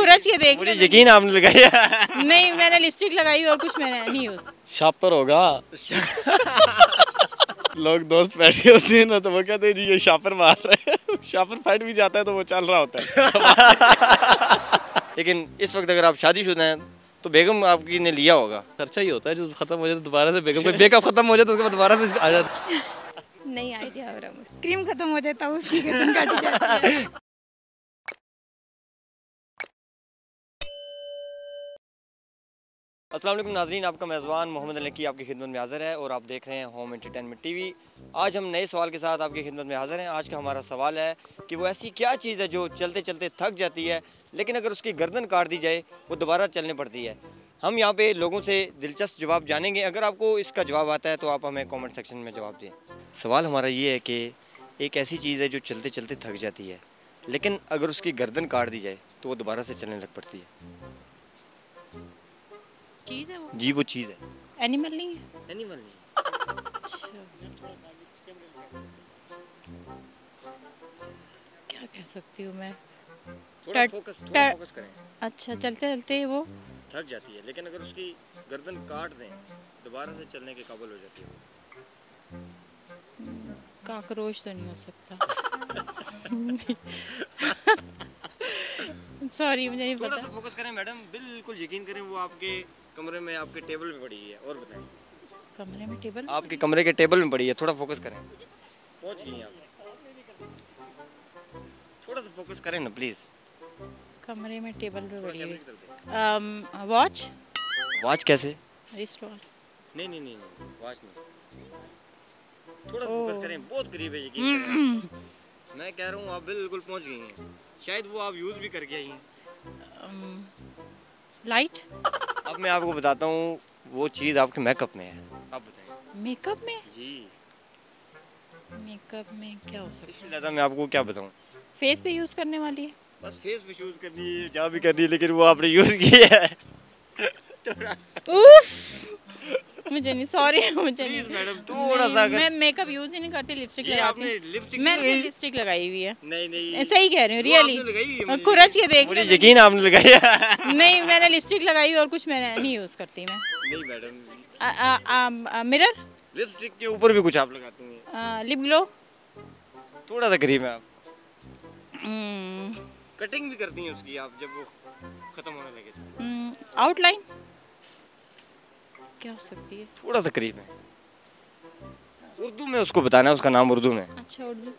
खुरच के देख मुझे यकीन आपने लगाया। नहीं, मैंने लिपस्टिक लगाई और कुछ मैंने नहीं यूज। शापर होगा। लोग दोस्त बैठे होते हैं ना तो वो कहते हैं जी ये शापर मार रहे हैं। शापर फाइट भी जाता है तो वो चल रहा होता है। लेकिन इस वक्त अगर आप शादीशुदा हैं तो बेगम आपकी ने लिया होगा। खर्चा ही होता है जो खत्म हो जाए तो दोबारा से बेगम कोई बेकअप खत्म हो जाए तो उसके बाद दोबारा से आ जाता। नहीं आइडिया हो रहा मुझे। क्रीम खत्म हो जाता है उसकी गर्दन काटी जाती है। अस्सलाम वालेकुम नाज़रीन, आपका मेज़बान मोहम्मद अली की आपकी खिदमत में हाज़िर है और आप देख रहे हैं होम एंटरटेनमेंट टीवी। आज हम नए सवाल के साथ आपकी खिदमत में हाज़िर हैं। आज का हमारा सवाल है कि वो ऐसी क्या चीज़ है जो चलते चलते थक जाती है लेकिन अगर उसकी गर्दन काट दी जाए वो दोबारा चलने पड़ती है। हम यहाँ पे लोगों से दिलचस्प जवाब जानेंगे। अगर आपको इसका जवाब आता है तो आप हमें कमेंट सेक्शन में जवाब दें। सवाल हमारा ये है कि एक ऐसी चीज़ है जो चलते चलते थक जाती है लेकिन अगर उसकी गर्दन काट दी जाए तो वो दोबारा से चलने लग पड़ती है। चीज है वो? जी वो चीज़ है। एनिमल नहीं है? एनिमल नहीं। अच्छा, क्या कह सकती हूँ मैं? थोड़ा फोकस करें। अच्छा, चलते चलते वो थक जाती है लेकिन अगर उसकी गर्दन काट दें दोबारा से चलने के काबिल हो जाती है। काकरोच तो नहीं हो सकता। सॉरी, मुझे नहीं थोड़ा पता। सा फोकस करें मैडम, बिल्कुल यकीन करें वो आपके कमरे में आपके टेबल पे पड़ी है। और बताएं। कमरे में टेबल? आपके कमरे के टेबल में पड़ी है। थोड़ा फोकस करें। पहुंच गई हैं आप। थोड़ा सा फोकस करें ना प्लीज। कमरे में टेबल पे पड़ी हुई। वॉच? वॉच कैसे? Wrist watch? नहीं वॉच नहीं। थोड़ा फोकस करें, बहुत करीब है, यकीन करें। मैं कह रहा हूँ आप बिल्कुल पहुंच गई हैं। शायद वो आप यूज भी करके आई हैं। लाइट? अब मैं आपको बताता हूँ वो चीज़ आपके मेकअप में है। आप बताएं। मेकअप में? जी। मेकअप में क्या हो सकता है? इससे ज़्यादा मैं आपको क्या बताऊँ। फेस पे यूज करने वाली है? बस फेस पे यूज करनी है, जहाँ भी करनी है, लेकिन वो आपने यूज किया है। उफ, मुझे नहीं, सॉरी मुझे प्लीज नहीं। मैडम थोड़ा सा मैं मेकअप यूज ही नहीं करती, लिपस्टिक ये लगाती आपने हूँ। लिपस्टिक मैंने लिपस्टिक लगाई हुई है। नहीं सही कह रही हूँ, रियली। खुरच के देख। मुझे यकीन आपने लगाया। नहीं, मैंने लिपस्टिक लगाई और कुछ मैंने नहीं यूज करती मैं। नहीं मैडम। मिरर? लिपस्टिक के ऊपर भी कुछ आप लगाती हैं। Lip glow? थोड़ा सा करीब है आप। कटिंग भी करती हैं उसकी आप जब वो खत्म होने लगे तो। आउटलाइन? क्या हो सकती है? थोड़ा सा करीब है। उर्दू में उसको बताना है, उसका नाम उर्दू में। अच्छा, उर्दू।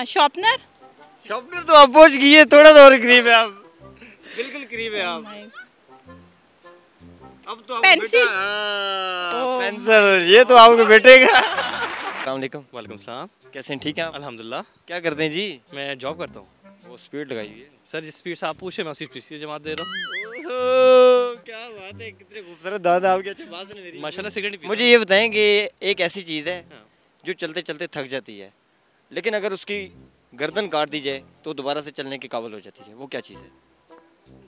शॉर्पनर? शॉर्पनर तो आप पहुंच गई है, थोड़ा सा और करीब है आप। बिल्कुल करीब है आप। अब तो पेंसिल? पेंसिल, ये तो आपके बेटे का। अस्सलाम वालेकुम। वालेकुम सलाम। कैसे हैं, ठीक हैं आप? अल्हम्दुलिल्लाह। क्या करते हैं जी? मैं जॉब करता हूँ। वो स्पीड लगाई हुई है सर जिस स्पीड से आप पूछे मैं उसी स्पीड से जवाब दे रहा हूँ। क्या बात है, कितने खूबसूरत दांत हैं आपके। अच्छे बात है मेरी। माशाल्लाह सिगरेट मुझे ये बताएं कि एक ऐसी चीज़ है हाँ। जो चलते चलते थक जाती है लेकिन अगर उसकी गर्दन काट दी जाए तो दोबारा से चलने के काबिल हो जाती है। वो क्या चीज़ है?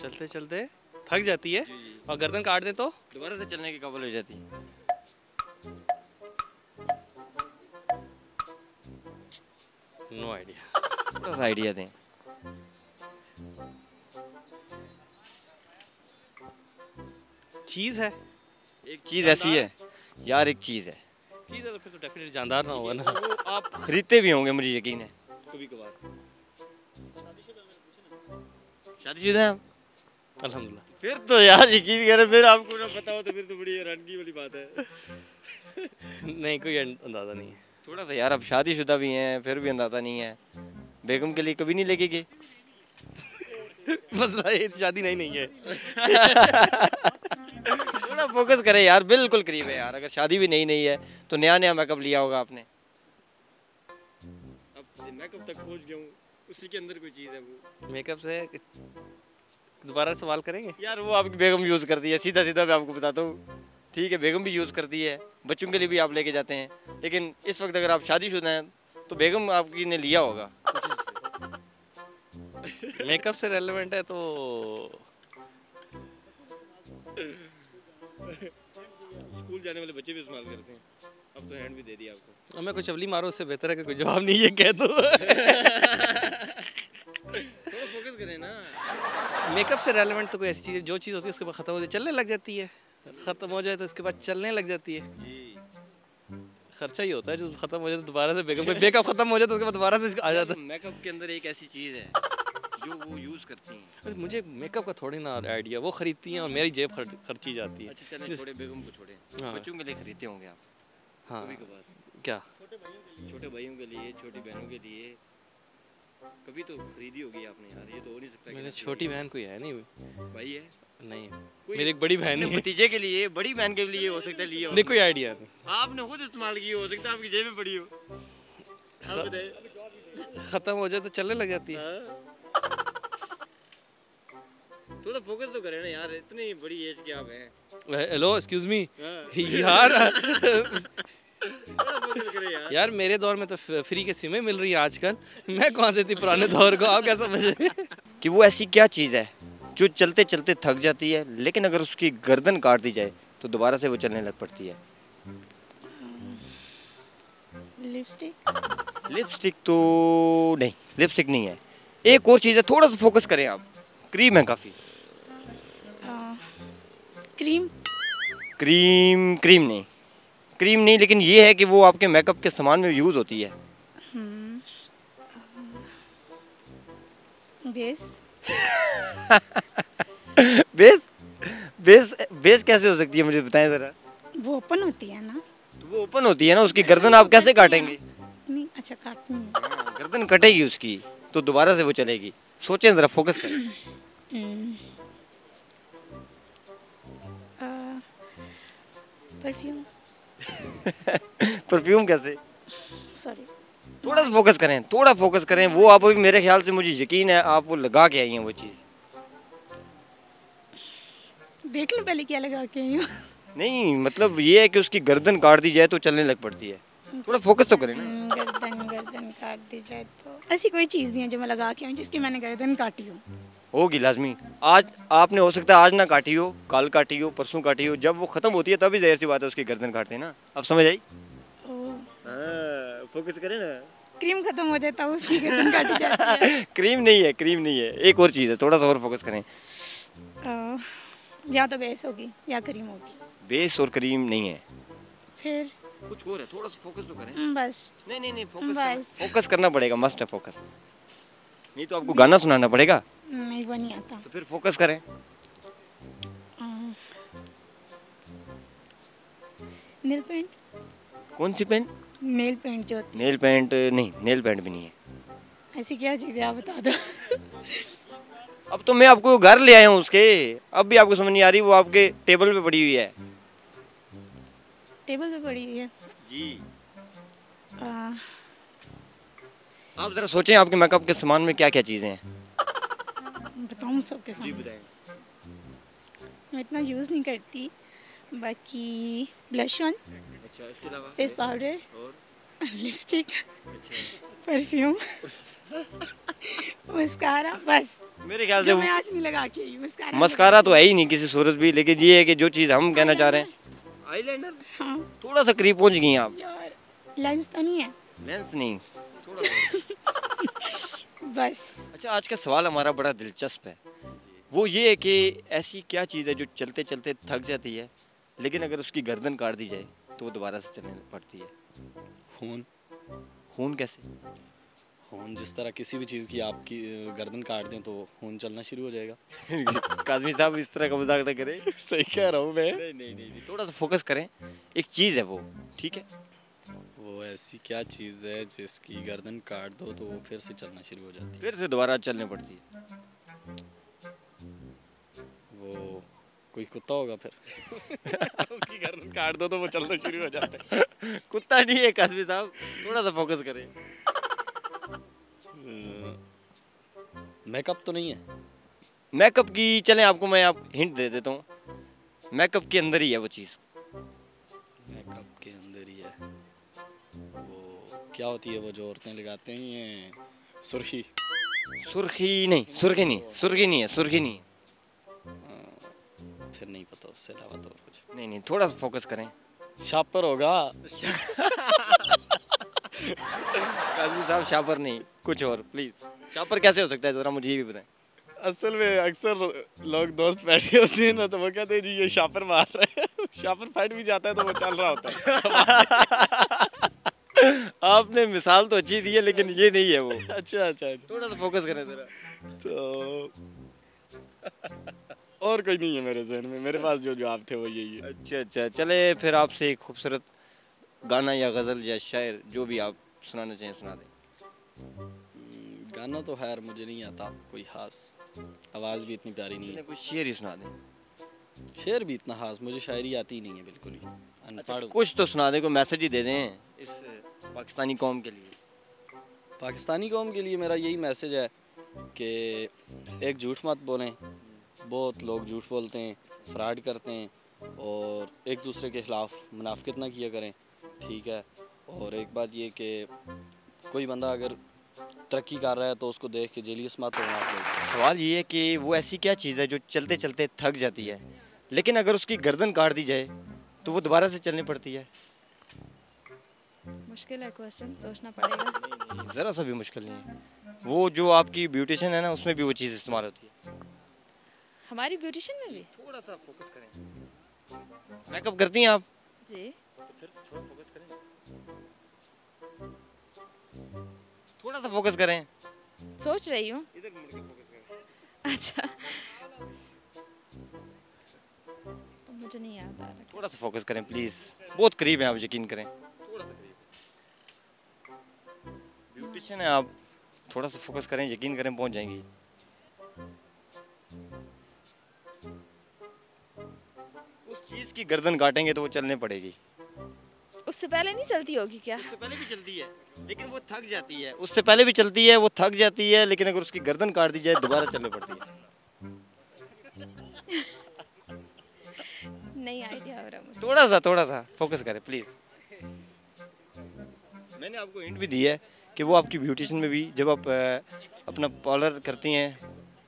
चलते चलते थक जाती है और गर्दन काट दे तो दोबारा से चलने के काबिल हो जाती है। No idea. थोड़ा सा आइडिया दें। चीज़ है। एक चीज़ ऐसी है यार, एक चीज़ है। चीज़ है तो फिर तो डेफिनेटली जानदार ना होगा ना। वो आप खरीदते भी होंगे, मुझे यकीन है कभी कभार। शादीशुदा हैं आप? अल्हम्दुलिल्लाह। फिर तो यार यकीन करें, फिर आपको ना पता हो तो फिर तो बड़ी हैरानगी वाली बात है। नहीं कोई अंदाज़ा नहीं है। थोड़ा सा यार, अब शादीशुदा भी हैं फिर भी अंदाज़ा नहीं है। बेगम के लिए कभी नहीं लेके गए? मसला ये शादी नहीं है। थोड़ा फोकस करें यार, बिल्कुल करीब है यार। अगर शादी भी नहीं है तो नया नया मेकअप लिया होगा आपने। अब मेकअप तक पहुंच गया हूँ, उसी के अंदर कोई चीज़ है वो। मेकअप से दोबारा सवाल करेंगे यार वो आपकी बेगम यूज़ करती है, सीधा सीधा मैं आपको बताता हूँ। ठीक है, बेगम भी यूज़ करती है, बच्चों के लिए भी आप लेके जाते हैं। लेकिन इस वक्त अगर आप शादीशुदा हैं तो बेगम आपकी ने लिया होगा। मेकअप से रेलेवेंट है तो स्कूल जाने वाले बच्चे भी इस्तेमाल करते हैं। अब तो हैंड भी दे दिया आपको। अब मैं कुछ अवली मारो उससे बेहतर है कि कोई जवाब नहीं है कह दो। थोड़ा फोकस करें करें ना। मेकअप से रेलेवेंट तो कोई ऐसी चीज़ है, जो चीज़ होती है उसके बाद ख़त्म हो जाए, चलने लग जाती है। ख़त्म हो जाए तो उसके बाद चलने लग जाती है। खर्चा ही होता है, जो ख़त्म हो जाए तो दोबारा से मेकअप ख़त्म हो जाए तो उसके बाद दोबारा से आ जाता है। मेकअप के अंदर एक ऐसी चीज़ है जो वो यूज़ करती हैं। अरे मुझे मेकअप का थोड़ी ना आइडिया, वो खरीदती हैं और मेरी जेब खर्ची जाती है। अच्छा चलें, छोड़े बेगम को छोड़े। हाँ। बच्चों के लिए खरीदते होंगे आप हाँ कभी कभार। क्या? छोटे भाइयों के लिए, छोटी बहनों के लिए कभी तो खरीदी होगी आपने यार, ये तो हो नहीं सकता। मैंने छोटी बहन कोई है नहीं। भाई है नहीं, कोई मेरी एक बड़ी बहन अपने है। भतीजे के लिए, बड़ी बहन के लिए हो सकता है लिए हो। नहीं, कोई आइडिया नहीं। आपने खुद इस्तेमाल की हो सकता है, आपकी जेब में पड़ी हो। आप बताइए। ख़त्म हो जाए तो चलने लग जाती है। थोड़ा फोकस तो करें ना यार, इतनी बड़ी एज के आप हैं। हेलो, एक्सक्यूज मी हाँ। यार। थोड़ा फोकस करें यार। यार मेरे दौर में तो फ्री के सिमें मिल रही है आजकल। मैं कौन से थी पुराने दौर को, आप क्या समझ रहे हैं? कि वो ऐसी क्या चीज़ है जो चलते चलते थक जाती है, लेकिन अगर उसकी गर्दन काट दी जाए तो दोबारा से वो चलने लग पड़ती है। लिपस्टिक। लिपस्टिक तो नहीं, लिपस्टिक नहीं है। एक और चीज़ है, थोड़ा सा फोकस करें आप। क्रीम है काफ़ी। क्रीम। क्रीम क्रीम नहीं, क्रीम नहीं, लेकिन ये है कि वो आपके मेकअप के सामान में यूज़ होती है। बेस। बेस बेस बेस कैसे हो सकती है, मुझे बताएं ज़रा। वो ओपन होती है ना? तो वो ओपन होती है ना, उसकी गर्दन आप कैसे काटेंगे? नहीं, अच्छा काटनी है। गर्दन कटेगी उसकी तो दोबारा से वो चलेगी। सोचें ज़रा, फोकस करें। परफ्यूम। परफ्यूम कैसे? सॉरी। थोड़ा सा फोकस करें, थोड़ा फोकस करें। वो आप अभी, मेरे ख्याल से मुझे यकीन है आप वो लगा के आई हैं वो चीज़। देख लो पहले क्या लगा के आई हूँ। नहीं, मतलब ये है कि उसकी गर्दन काट दी जाए तो चलने लग पड़ती है। थोड़ा फोकस तो करें ना। गर्दन काट दी जाए तो ऐसी कोई चीज़ नहीं है जो मैं लगा के आई जिसकी मैंने गर्दन काटी हो। होगी लाजमी। आज आपने हो सकता है आज ना काटी हो, कल काटी हो, परसों काटी हो। जब वो खत्म होती है तभी जाहिर सी बात है उसकी गर्दन काटते हैं ना। अब समझ आई? फोकस करें ना। क्रीम खत्म हो जाता है उसकी गर्दन काटी जाती है। क्रीम नहीं है, क्रीम नहीं है, एक और चीज़ है। थोड़ा सा और फोकस करें। या तो बेस होगी या क्रीम होगी। बेस और क्रीम नहीं है, फिर कुछ और है। थोड़ा सा फोकस तो करें। बस। नहीं, बस। फोकस करना पड़ेगा, मस्ट है फोकस। नहीं तो आपको गाना सुनाना पड़ेगा। नहीं, वो नहीं आता। तो फिर फोकस करें। Nail paint. कौन सी पेन? नेल पेंट जो होती नेल पेंट नहीं, नेल पेंट भी नहीं है। है। ऐसी क्या चीज़ है आप बता दो। अब तो मैं आपको घर ले आया हूँ उसके, अब भी आपको समझ नहीं आ रही। वो आपके टेबल पे पड़ी हुई है। टेबल पे पड़ी हुई है जी। आ, आप जरा सोचें, आपके मेकअप के सामान में क्या क्या चीज़ें हैं। बताऊँ सबके सामने? बताएं। मैं इतना यूज़ नहीं करती, बाकी ब्लश ऑन, अच्छा, इसके अलावा फेस पाउडर, और लिपस्टिक, परफ्यूम, मस्कारा, बस। मेरे ख्याल से जो मैं आज नहीं लगा के आई मस्कारा। मस्कारा तो है ही नहीं किसी सूरत भी, लेकिन ये है कि जो चीज़ हम कहना चाह रहे हैं, आईलाइनर। हाँ थोड़ा सा करीब पहुंच गई हैं आप। यार, लेंस तो नहीं है। लेंस नहीं, थोड़ा सा। बस। अच्छा, आज का सवाल हमारा बड़ा दिलचस्प है। वो ये है कि ऐसी क्या चीज़ है जो चलते चलते थक जाती है, लेकिन अगर उसकी गर्दन काट दी जाए तो वो दोबारा से चलने पड़ती है। खून। खून कैसे? खून जिस तरह किसी भी चीज़ की आपकी गर्दन काट दें तो खून चलना शुरू हो जाएगा। काजमी साहब, इस तरह का मजाक ना करें। सही कह रहा हूँ मैं। नहीं, थोड़ा सा फोकस करें। एक चीज़ है वो, ठीक है? वो ऐसी क्या चीज़ है जिसकी गर्दन काट दो तो वो फिर से चलना शुरू हो जाती है। फिर से दोबारा चलने पड़ती है। वो कोई कुत्ता होगा फिर। उसकी गर्दन काट दो तो वो चलना शुरू हो जाता है। कुत्ता नहीं है काजमी साहब, थोड़ा सा फोकस करें। मेकअप तो नहीं है। मेकअप की, चलें आपको मैं हिंट दे देता हूँ। मेकअप के अंदर ही है वो चीज़। मेकअप के अंदर ही है। वो क्या होती है वो जो औरतें लगाते हैं, ये सुर्खी। सुर्खी नहीं, सुर्खी नहीं, सुर्खी नहीं है, सुर्खी नहीं है। फिर नहीं पता, उससे अलावा तो और कुछ नहीं, थोड़ा सा फोकस करें। शापर होगा। काजमी साहब, शापर नहीं, कुछ और प्लीज। शापर कैसे हो सकता है, जरा मुझे ये भी बताएं। असल में अक्सर लोग दोस्त बैठे होते हैं ना, तो वो कहते हैं जी ये शापर मार रहा है। शापर फट भी जाता है तो वो चल रहा होता है। आपने मिसाल तो अच्छी दी है लेकिन ये नहीं है वो। अच्छा अच्छा। थोड़ा सा फोकस करें जरा। तो और कोई नहीं है मेरे जहन में, मेरे पास जो जवाब थे वो यही है। अच्छा अच्छा, चले फिर आपसे एक खूबसूरत गाना या गज़ल या शायर जो भी आप सुनाना चाहें सुना दें। गाना तो खैर मुझे नहीं आता कोई खास, आवाज़ भी इतनी प्यारी नहीं चलें है। कोई शेर ही सुना दें। शेर भी इतना खास, मुझे शायरी आती ही नहीं है बिल्कुल ही, अच्छा, अनपढ़ हूँ। कुछ तो सुना दें, कोई मैसेज ही दे दें इस पाकिस्तानी कौम के लिए। पाकिस्तानी कौम के लिए मेरा यही मैसेज है कि एक झूठ मत बोलें। बहुत लोग झूठ बोलते हैं, फ्रॉड करते हैं, और एक दूसरे के ख़िलाफ़ मुनाफिकत ना किया करें, ठीक है। और एक बात ये कि कोई बंदा अगर तरक्की कर रहा है तो उसको देख के जेलियस मत होना आप लोग। सवाल ये है कि वो ऐसी क्या चीज़ है जो चलते चलते थक जाती है, लेकिन अगर उसकी गर्दन काट दी जाए तो वो दोबारा से चलनी पड़ती है। मुश्किल है क्वेश्चन, सोचना पड़ेगा। ज़रा सा भी मुश्किल नहीं है। वो जो आपकी ब्यूटिशियन है ना, उसमें भी वो चीज़ इस्तेमाल होती है। हमारी ब्यूटिशियन में भी? थोड़ा सा फोकस करें। मेकअप करती हैं आप? जी। तो फिर थोड़ा फोकस करें। थोड़ा सा फोकस करें। सोच रही हूँ। इधर मुड़ के फोकस करें। अच्छा, मुझे नहीं याद आ रहा। थोड़ा सा फोकस करें प्लीज़। बहुत करीब हैं आप, यकीन करें। थोड़ा सा करीब। ब्यूटिशियन है आप, थोड़ा सा फोकस करें, यकीन करें पहुंच जाएंगी। उस चीज़ की गर्दन काटेंगे तो वो चलने पड़ेगी। उससे पहले नहीं चलती होगी क्या? उससे पहले भी चलती है लेकिन वो थक जाती है। उससे पहले भी चलती है, वो थक जाती है, लेकिन अगर उसकी गर्दन काट दी जाए दोबारा चलने पड़ती है। नहीं आइडिया हो रहा मुझे। थोड़ा सा फोकस करें प्लीज़। मैंने आपको हिंट भी दी है कि वो आपकी ब्यूटिशियन में भी, जब आप अपना पार्लर करती हैं,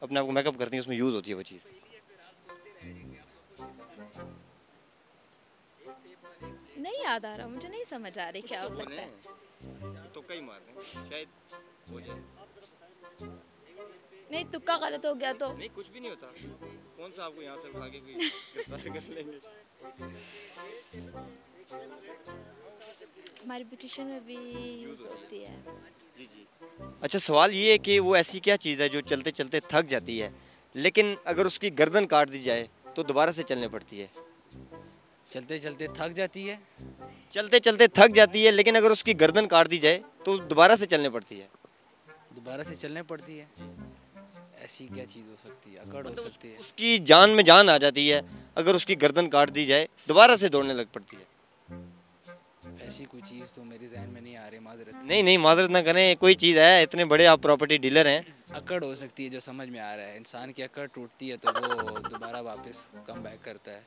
अपने आप को मेकअप करती हैं, उसमें यूज़ होती है वो चीज़। नहीं याद आ रहा, मुझे नहीं समझ आ रही क्या हो सकता है। तो कई मार दें, शायद हो जाए। नहीं, तुक्का गलत हो गया तो। नहीं, कुछ भी नहीं होता। कौन सा आपको यहाँ से उठा के कोई गिरफ्तार कर लेंगे। हमारी ब्यूटिशियन में भी यूज होती है। जी जी। अच्छा, सवाल ये है कि वो ऐसी क्या चीज़ है जो चलते चलते थक जाती है, लेकिन अगर उसकी गर्दन काट दी जाए तो दोबारा से चलने पड़ती है। चलते चलते थक जाती है। चलते चलते थक जाती है, लेकिन अगर उसकी गर्दन काट दी जाए तो दोबारा से चलने पड़ती है। दोबारा से चलने पड़ती है। ऐसी क्या चीज़ हो सकती है? अकड़ हो सकती है। उसकी जान में जान आ जाती है, अगर उसकी गर्दन काट दी जाए दोबारा से दौड़ने लग पड़ती है। ऐसी कोई चीज़ तो मेरे जहन में नहीं आ रही, माजरत। नहीं नहीं, माजरत ना करें, कोई चीज़ है, इतने बड़े आप प्रॉपर्टी डीलर हैं। अकड़ हो सकती है, जो समझ में आ रहा है। इंसान की अकड़ टूटती है तो वो दोबारा वापस कम बैक करता है।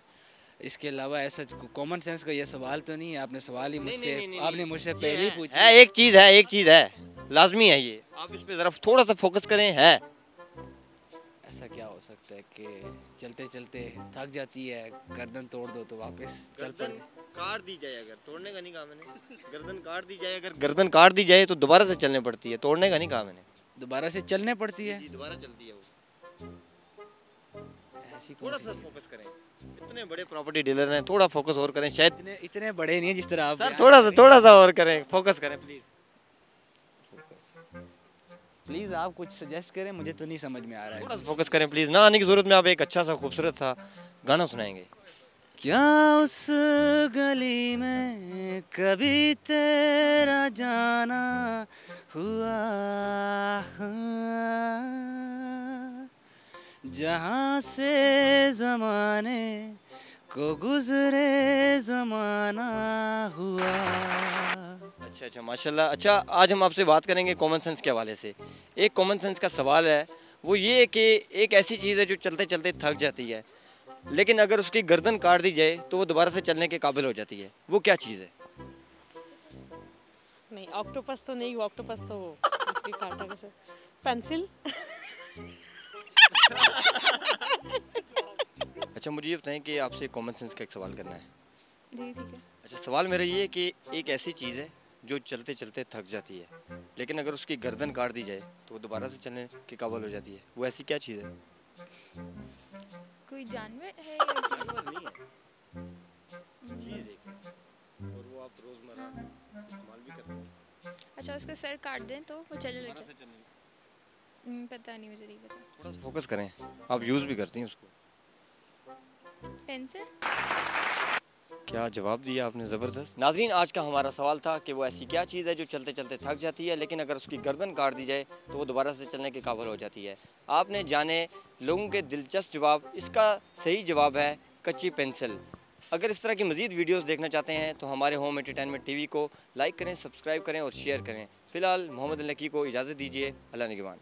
इसके अलावा ऐसा कॉमन सेंस का ये सवाल तो नहीं है। आपने सवाल ही आपने मुझसे पहले ही पूछा है। एक चीज़ है, लाजमी है ये। आप इस पे ज़रा थोड़ा सा फोकस करें। है ऐसा क्या हो सकता है कि चलते चलते थक जाती है, गर्दन तोड़ दो तो वापस चल पड़े। काट दी जाए, अगर तोड़ने का नहीं कहा मैंने, गर्दन काट दी जाए, अगर गर्दन काट दी जाए तो दोबारा से चलने पड़ती है, तोड़ने का नहीं कहा मैंने। दोबारा से चलने पड़ती है। दोबारा चलती है वो। ऐसी थोड़ा सा फोकस करें, इतने बड़े प्रॉपर्टी डीलर हैं, थोड़ा फोकस और करें। शायद इतने बड़े नहीं है जिस तरह आप। सर थोड़ा सा और करें, फोकस करें प्लीज। प्लीज आप कुछ सजेस्ट करें, मुझे तो नहीं समझ में आ रहा है। थोड़ा सा फोकस करें प्लीज। ना आने की जरूरत में आप एक अच्छा सा खूबसूरत सा गाना सुनाएंगे। क्या उस गली में कभी तेरा जाना हुआ, जहाँ से जमाने को गुजरे जमाना हुआ। अच्छा माशाल्लाह। अच्छा, आज हम आपसे बात करेंगे कॉमन सेंस के हवाले से। एक कॉमन सेंस का सवाल है, वो ये है कि एक ऐसी चीज़ है जो चलते चलते थक जाती है, लेकिन अगर उसकी गर्दन काट दी जाए तो वो दोबारा से चलने के काबिल हो जाती है। वो क्या चीज़ है? नहीं, ऑक्टोपस तो नहीं, ऑक्टोपस तो उसकी काटा कैसे। पेंसिल। अच्छा, मुझे ये बताएं कि आपसे कॉमन सेंस का एक सवाल करना है। जी ठीक है। अच्छा, सवाल मेरा ये है कि एक ऐसी चीज़ है जो चलते चलते थक जाती है, लेकिन अगर उसकी गर्दन काट दी जाए तो वो दोबारा से चलने के काबिल हो जाती है। वो ऐसी क्या चीज़ है? कोई जानवर है या जानवर नहीं है, चीज़ एक है, और वो आप रोज़मर्रा इस्तेमाल भी करते हैं। अच्छा उसका सर काट दें तो वो चलने लग दोबारा से जाए? चलने पता नहीं, मुझे नहीं पता। थोड़ा सा फोकस करें, आप यूज़ भी करती हैं उसको। पेंसिल। क्या जवाब दिया आपने, ज़बरदस्त। नाज़रीन, आज का हमारा सवाल था कि वो ऐसी क्या चीज़ है जो चलते चलते थक जाती है, लेकिन अगर उसकी गर्दन काट दी जाए तो वो दोबारा से चलने के काबिल हो जाती है। आपने जाने लोगों के दिलचस्प जवाब। इसका सही जवाब है कच्ची पेंसिल। अगर इस तरह की मज़ीद वीडियोस देखना चाहते हैं तो हमारे होम एंटरटेनमेंट टीवी को लाइक करें, सब्सक्राइब करें और शेयर करें। फ़िलहाल मोहम्मद अल नकी को इजाज़त दीजिए। अल्लाह निगहबान।